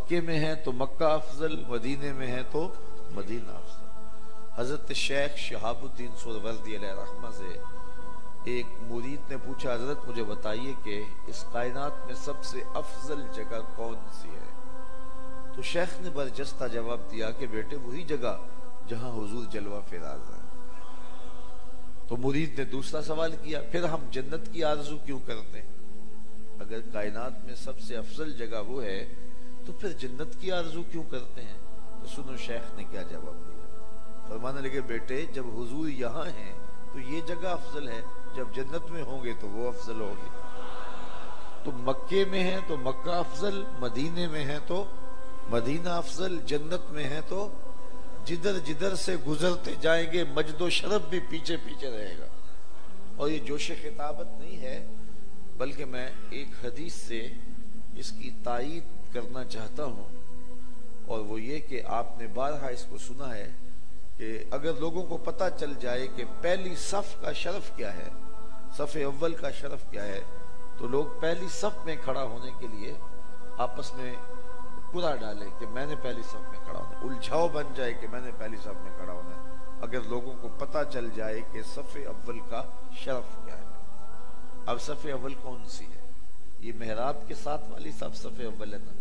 मक्के में है तो मक्का अफजल, मदीने में है तो मदीना अफजल। हजरत शेख शहाबुद्दीन सुहरवर्दी अलैहिर्रहमा से एक मुरीद ने पूछा, हजरत मुझे बताइए कि इस कायनात में सबसे अफजल जगह कौन सी है? तो शेख ने बरजस्ता जवाब दिया कि बेटे वही जगह जहां हुजूर जलवा फिराज है। तो मुरीद ने दूसरा सवाल किया, फिर हम जन्नत की आरज़ू क्यों करते हैं? अगर कायनात में सबसे अफजल जगह वो है तो फिर जन्नत की आरज़ू क्यों करते हैं? तो सुनो शेख ने क्या जवाब दिया। फरमाने लगे, बेटे जब हुजूर यहाँ हैं तो ये जगह अफजल है, जब जन्नत में होंगे तो वो अफजल होगी। तो मक्के में है तो मक्का अफजल, मदीने में है तो मदीना अफजल, जन्नत में है तो जिधर जिधर से गुजरते जाएंगे मजदो शरफ भी पीछे पीछे रहेगा। और ये जोश खिताबत नहीं है, बल्कि मैं एक हदीस से इसकी तायीद करना चाहता हूँ, और वो ये कि आपने बारहा इसको सुना है कि अगर लोगों को पता चल जाए कि पहली सफ का शरफ क्या है, सफ़े अव्वल का शरफ क्या है, तो लोग पहली सफ में खड़ा होने के लिए आपस में कुरा डाले कि मैंने पहली सफ में खड़ा होना, उलझाव बन जाए कि मैंने पहली सफ में खड़ा होना है, अगर लोगों को पता चल जाए कि सफ़े अव्वल का शरफ क्या है। अब सफ़े अव्वल कौन सी है? ये मेहराब के साथ वाली सब सफ़े अव्वल है ना,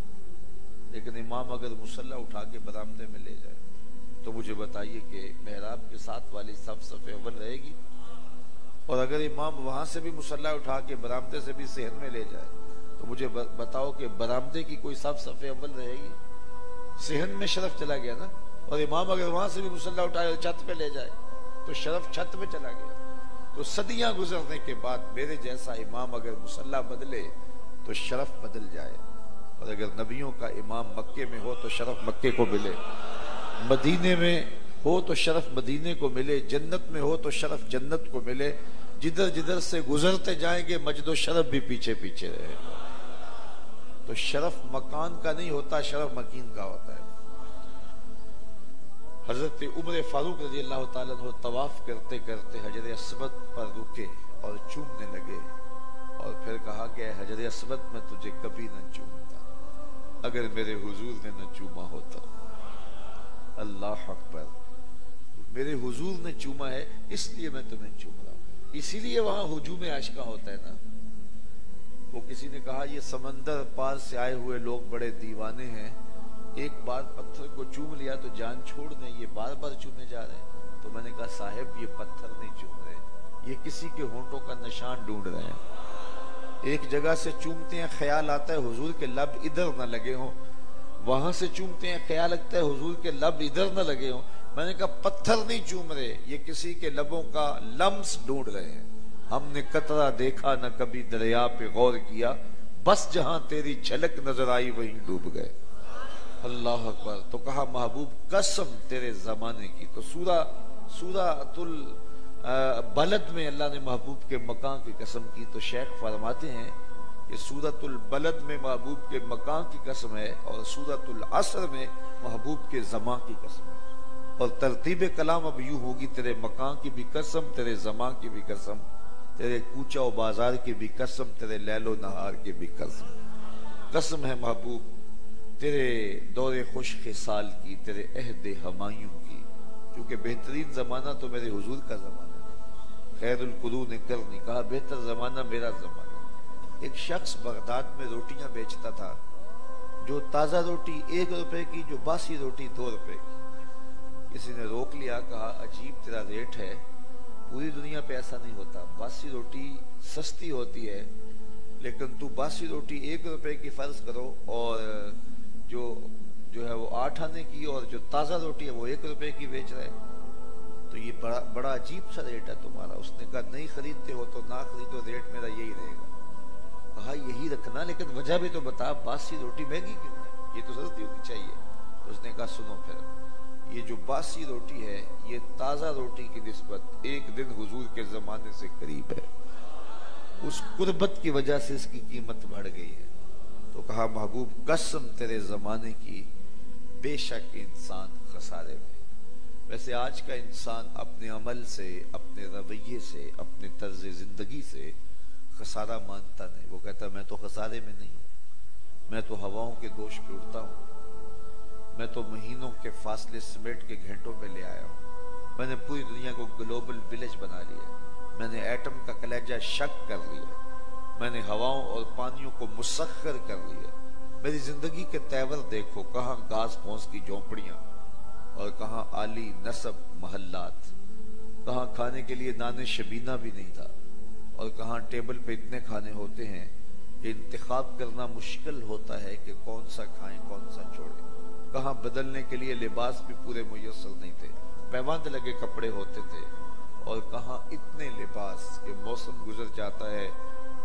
लेकिन इमाम अगर मुसल्ला उठा के बरामदे में ले जाए तो मुझे बताइए कि मेहराब के साथ वाली सब सफ़े अव्वल रहेगी? और अगर इमाम वहां से भी मुसल्ला उठा के बरामदे से भी सेहन में ले जाए तो मुझे बताओ कि बरामदे की कोई सब सफ़े अव्वल रहेगी? सेहन में शरफ चला गया ना, और इमाम अगर वहां से भी मुसल्ला उठाए छत पे ले जाए तो शरफ छत पे चला गया। तो सदियां गुजरने के बाद मेरे जैसा इमाम अगर मुसल्ला बदले तो शरफ बदल जाए। और अगर नबियों का इमाम मक्के में हो तो शरफ मक्के को मिले, मदीने में हो तो शरफ मदीने को मिले, जन्नत में हो तो शरफ जन्नत को मिले। जिधर जिधर से गुजरते जाएंगे मजदो शरफ भी पीछे पीछे रहे। तो शरफ मकान का नहीं होता, शरफ मकीन का होता है। हजरत उमर फारूक रज़ी अल्लाह ताला अन्हु तवाफ करते करते हजर अस्वद पर रुके और चूमने लगे, और फिर कहा कि हजर अस्वद में तुझे कभी न चूमता अगर मेरे हुजूर ने न चूमा होता। अल्लाह अकबर, मेरे हुजूर ने चूमा है इसलिए मैं तुम्हें चूम रहा हूं। इसीलिए वहां हुजूम आशिका होता है ना। वो किसी ने कहा ये समंदर पार से आए हुए लोग बड़े दीवाने हैं, एक बार पत्थर को चूम लिया तो जान छोड़ दें, ये बार बार चूमे जा रहे हैं। तो मैंने कहा साहब ये पत्थर नहीं चूम रहे, ये किसी के होंठों का निशान ढूंढ रहे हैं। एक जगह से चूमते हैं, ख्याल आता है हुजूर के लब इधर न लगे हों, वहां से चूमते हैं, ख्याल लगता है हुजूर के लब इधर न लगे हों। मैंने कहा पत्थर नहीं चूम रहे, ये किसी के लबों का लम्स ढूंढ रहे हैं। हमने कतरा देखा न कभी दरिया पे गौर किया, बस जहां तेरी झलक नजर आई वहीं डूब गए। अल्लाह अकबर। तो कहा महबूब कसम तेरे जमाने की। तो सूरतुल बलद में अल्लाह ने महबूब के मकान की कसम की। तो शेख फरमाते हैं कि सूरतुल बलद में महबूब के मकान की कसम है, और सूरतुल असर में महबूब के जमा की कसम है। और तरतीब कलाम अब यूं होगी, तेरे मकान की भी कसम, तेरे जमा की भी कसम, तेरे कूचा व बाजार की भी कसम, तेरे लैलो नहार की भी कसम। कसम है महबूब तेरे दौरे खुश साल की, तेरे अहद हमायूं की, क्योंकि बेहतरीन जमाना तो मेरे हुजूर का जमाना है। खैरुल कुरून करनी, कहा बेहतर जमाना मेरा जमाना। एक शख्स बगदाद में रोटियां बेचता था, जो ताजा रोटी 1 रुपए की, जो बासी रोटी 2 रुपए की। किसी ने रोक लिया, कहा अजीब तेरा रेट है, पूरी दुनिया पे ऐसा नहीं होता, बासी रोटी सस्ती होती है, लेकिन तू बासी रोटी 1 रुपए की फर्ज करो, और जो है वो 8 आने की, और जो ताजा रोटी है वो 1 रुपए की बेच रहे, तो ये बड़ा अजीब सा रेट है तुम्हारा। उसने कहा नहीं खरीदते हो तो ना खरीदो, रेट मेरा यही रहेगा। कहा यही रखना, लेकिन वजह भी तो बता, बासी रोटी महंगी क्यों है, ये तो सस्ती होनी चाहिए। तो उसने कहा सुनो फिर, ये जो बासी रोटी है ये ताजा रोटी की निस्बत 1 दिन हुजूर के जमाने से करीब है, उस कुर्बत की वजह से इसकी कीमत बढ़ गई है। तो कहा महबूब कसम तेरे जमाने की, बेशक इंसान खसारे में। वैसे आज का इंसान अपने अमल से, अपने रवैये से, अपने तर्ज जिंदगी से खसारा मानता नहीं। वो कहता मैं तो खसारे में नहीं हूं, मैं तो हवाओं के दोष पे उड़ता हूं, मैं तो महीनों के फासले समेट के घंटों में ले आया हूँ। मैंने पूरी दुनिया को ग्लोबल विलेज बना लिया। मैंने एटम का कलेजा शक कर लिया। मैंने हवाओं और पानियों को मुसख्खर कर लिया। मेरी जिंदगी के तेवर देखो, कहाँ घास फूस की झोंपड़ियां और कहाँ आली नसब महल्लात, कहाँ खाने के लिए नाने शबीना भी नहीं था और कहाँ टेबल पे इतने खाने होते हैं कि इंतखाब करना मुश्किल होता है कि कौन सा खाएं कौन सा छोड़ें। कहाँ बदलने के लिए लिबास भी पूरे मुयस्सर नहीं थे, पैबंद लगे कपड़े होते थे और कहाँ इतने लिबास कि मौसम गुजर जाता है,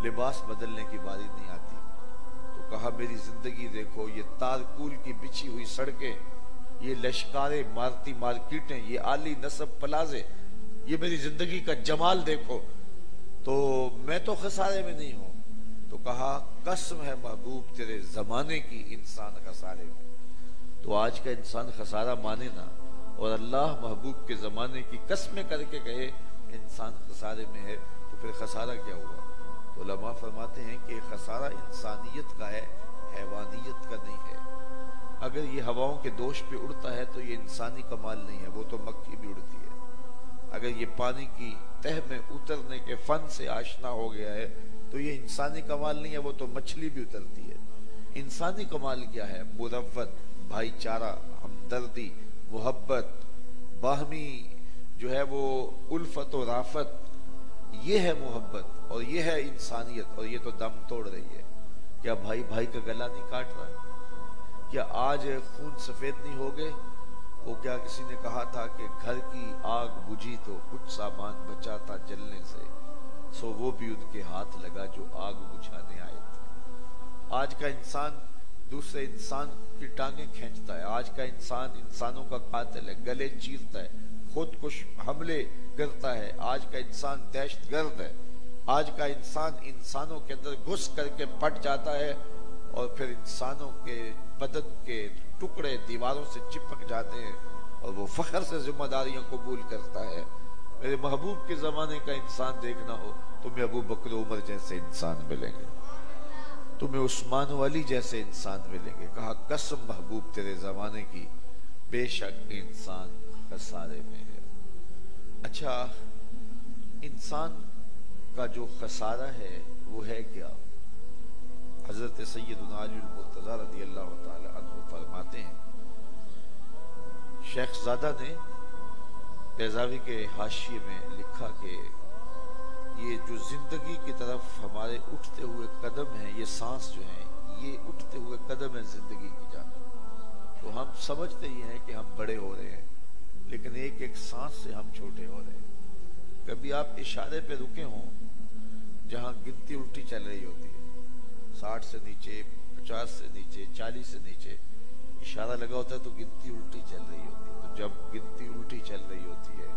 लिबास बदलने की बारी नहीं आती। तो कहा मेरी जिंदगी देखो, ये तारकूल की बिछी हुई सड़कें, ये लश्कारे मारती मार्केटें, ये आली नसब प्लाजे, ये मेरी जिंदगी का जमाल देखो। तो मैं तो खसारे में नहीं हूं। तो कहा कसम है महबूब तेरे जमाने की इंसान खसारे में। तो आज का इंसान खसारा माने ना और अल्लाह महबूब के जमाने की कसमें करके कहे इंसान खसारे में है, तो फिर खसारा क्या हुआ? तो उलमा फरमाते हैं कि खसारा इंसानियत का है, हैवानियत का नहीं है। अगर ये हवाओं के दोष पे उड़ता है तो ये इंसानी कमाल नहीं है, वो तो मक्खी भी उड़ती है। अगर ये पानी की तह में उतरने के फन से आशना हो गया है तो ये इंसानी कमाल नहीं है, वो तो मछली भी उतरती है। इंसानी कमाल क्या है? मुरव्वत, भाईचारा, हमदर्दी, मोहब्बत, बाहमी जो है वो उल्फत और राफत, ये है मोहब्बत और ये है इंसानियत। और ये तो दम तोड़ रही है। क्या भाई भाई का गला नहीं काट रहा? क्या आज खून सफेद नहीं हो गए? वो क्या किसी ने कहा था कि घर की आग बुझी तो कुछ सामान बचा था जलने से, सो वो भी उनके हाथ लगा जो आग बुझाने आए थे। आज का इंसान दूसरे इंसान की टांगे खींचता है। आज का इंसान इंसानों का कातिल है, गले चीरता है, खुदकुश हमले करता है। आज का इंसान दहशतगर्द है। आज का इंसान इंसानों के अंदर घुस करके पट जाता है और फिर इंसानों के बदन के टुकड़े दीवारों से चिपक जाते हैं और वो फख्र से जिम्मेदारियां कबूल करता है। मेरे महबूब के जमाने का इंसान देखना हो तुम्हें अबू बकर उमर जैसे इंसान मिलेंगे, तुम्हें उस्मान अली जैसे इंसान मिलेंगे। कहा कसम महबूब तेरे जमाने की, बेशक इंसान खसारे में है। अच्छा, इंसान का जो खसारा है वो है क्या? हजरत सैयदना अली मुर्तज़ा रज़ियल्लाहु ताला अन्हु फरमाते हैं, शेखजादा ने बेज़ावी के हाशिये में लिखा कि ये जो जिंदगी की तरफ हमारे उठते हुए कदम है, ये सांस जो है, ये उठते हुए कदम है जिंदगी की जानिब। तो हम समझते ही हैं कि हम बड़े हो रहे हैं, लेकिन एक एक सांस से हम छोटे हो रहे हैं। कभी आप इशारे पे रुके हों जहां गिनती उल्टी चल रही होती है, 60 से नीचे, 50 से नीचे, 40 से नीचे इशारा लगा होता है तो गिनती उल्टी चल रही होती है। तो जब गिनती उल्टी चल रही होती है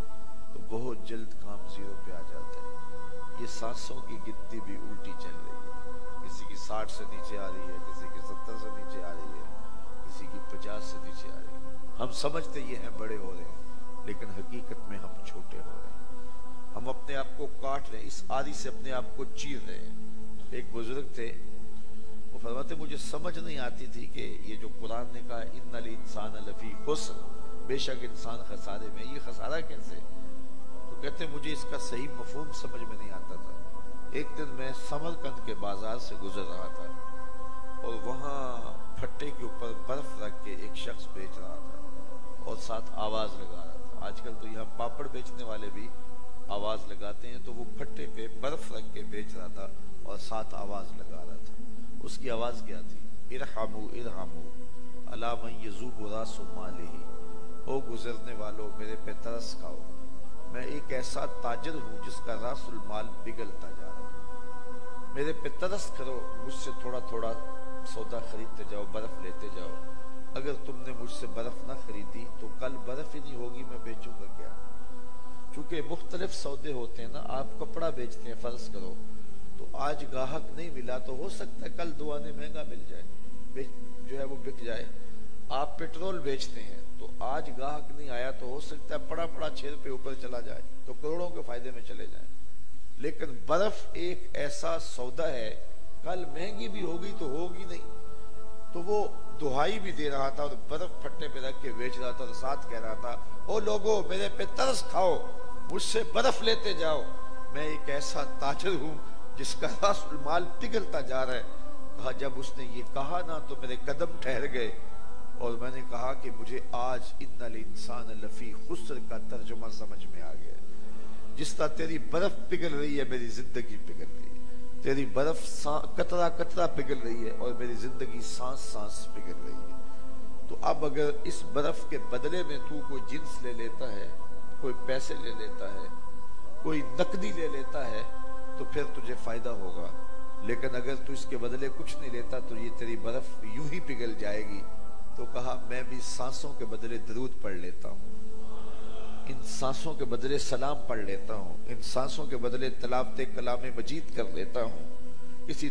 तो बहुत जल्द काम जीरो पे आ जाता है। ये सांसों की गिनती भी उल्टी चल रही है। किसी की 60 से नीचे आ रही है, किसी की 70 से नीचे आ रही है, किसी की 50 से नीचे आ रही है। हम समझते ये हैं बड़े हो रहे हैं, लेकिन हकीकत में हम छोटे हो रहे हैं। हम अपने आप को काट रहे हैं, इस आदि से अपने आप को चीर रहे हैं। एक बुजुर्ग थे, वो फरमाते मुझे समझ नहीं आती थी कि ये जो कुरान ने कहा इन्नल इंसान लफी खुस्र, बेशक इंसान खसारे में, ये खसारा कैसे? तो कहते मुझे इसका सही मफहूम समझ में नहीं आता था। एक दिन मैं समरकंद के बाजार से गुजर रहा था और वहां फट्टे के ऊपर बर्फ रख के एक शख्स बेच रहा था और साथ आवाज लगा रहा था। आजकल तो यहाँ पापड़ बेचने वाले भी आवाज लगाते हैं, तो वो फट्टे पे बर्फ रख के बेच रहा था और साथ आवाज लगा रहा था। उसकी आवाज क्या थी? इरहमू इरहमू अला मन यज़ूबु रासु मालिही, ओ गुजरने वालों मेरे पे तरस खाओ, मैं एक ऐसा ताजिर हूं जिसका रासुल माल पिघलता जा रहा है, मेरे पे तरस करो, मुझसे थोड़ा थोड़ा सौदा खरीदते जाओ, बर्फ लेते जाओ। अगर तुमने मुझसे बर्फ ना खरीदी तो कल बर्फ ही नहीं होगी, मैं बेचूंगा क्या? चूंकि मुख्तलिफ सौदे होते हैं ना, आप कपड़ा बेचते हैं फर्ज करो, तो आज ग्राहक नहीं मिला तो हो सकता है कल 2 आने महंगा मिल जाए, जो है वो बिक जाए। आप पेट्रोल बेचते हैं तो आज ग्राहक नहीं आया तो हो सकता है पड़ा पड़ा 6 रुपये ऊपर चला जाए, तो करोड़ों के फायदे में चले जाए। लेकिन बर्फ एक ऐसा सौदा है, कल महंगी भी होगी तो होगी नहीं, तो वो दुहाई भी दे रहा था और बर्फ फट्टे पे रख के बेच रहा था और साथ कह रहा था, ओ लोगो मेरे पे तरस खाओ, मुझसे बर्फ लेते जाओ, मैं एक ऐसा ताजर हूं जिसका रासुल माल पिघलता जा रहा है। कहा जब उसने ये कहा ना तो मेरे कदम ठहर गए और मैंने कहा कि मुझे आज इन्नल इंसान लफी खुस्र का तर्जुमा समझ में आ गया। जिस तरह तेरी बर्फ पिघल रही है मेरी जिंदगी पिघल रही है, तेरी बर्फ कतरा कतरा पिघल रही है और मेरी जिंदगी सांस सांस पिघल रही है। तो अब अगर इस बर्फ के बदले में तू कोई जिन्स ले लेता है, कोई पैसे ले लेता है, कोई नकदी ले लेता है तो फिर तुझे फायदा होगा, लेकिन अगर तू इसके बदले कुछ नहीं लेता तो ये तेरी बर्फ यूं ही पिघल जाएगी। तो कहा मैं भी सांसों के बदले दरूद पढ़ लेता हूं, इन सांसों के बदले सलाम पढ़ लेता हूं, इन सांसों के बदले तलावते कलाम मजीद कर लेता हूं। इसी